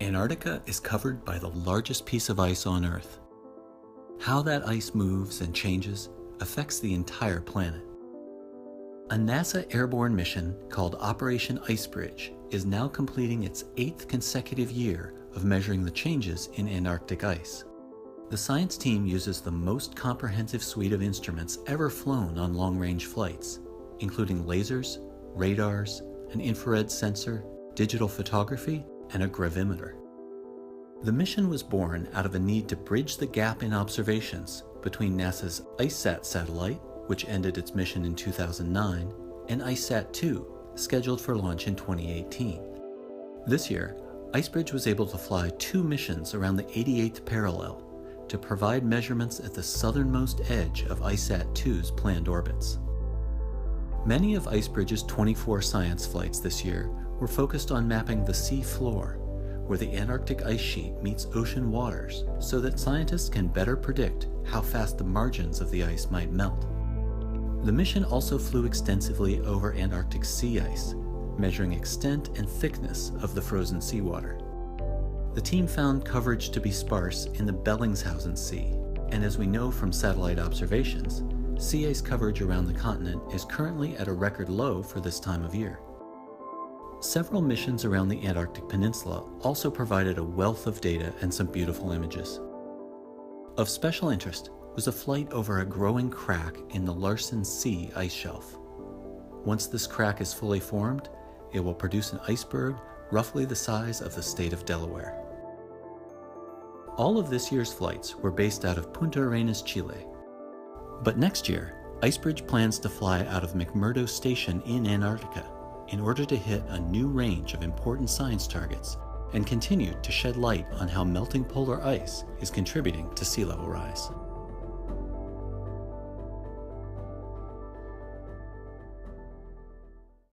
Antarctica is covered by the largest piece of ice on Earth. How that ice moves and changes affects the entire planet. A NASA airborne mission called Operation IceBridge is now completing its 8th consecutive year of measuring the changes in Antarctic ice. The science team uses the most comprehensive suite of instruments ever flown on long-range flights, including lasers, radars, an infrared sensor, digital photography, and a gravimeter. The mission was born out of a need to bridge the gap in observations between NASA's IceSat satellite, which ended its mission in 2009, and IceSat-2, scheduled for launch in 2018. This year, IceBridge was able to fly 2 missions around the 88th parallel to provide measurements at the southernmost edge of IceSat-2's planned orbits. Many of IceBridge's 24 science flights this year were focused on mapping the sea floor, where the Antarctic ice sheet meets ocean waters, so that scientists can better predict how fast the margins of the ice might melt. The mission also flew extensively over Antarctic sea ice, measuring extent and thickness of the frozen seawater. The team found coverage to be sparse in the Bellingshausen Sea, and as we know from satellite observations, sea ice coverage around the continent is currently at a record low for this time of year. Several missions around the Antarctic Peninsula also provided a wealth of data and some beautiful images. Of special interest was a flight over a growing crack in the Larsen C ice shelf. Once this crack is fully formed, it will produce an iceberg roughly the size of the state of Delaware. All of this year's flights were based out of Punta Arenas, Chile. But next year, IceBridge plans to fly out of McMurdo Station in Antarctica in order to hit a new range of important science targets and continue to shed light on how melting polar ice is contributing to sea level rise.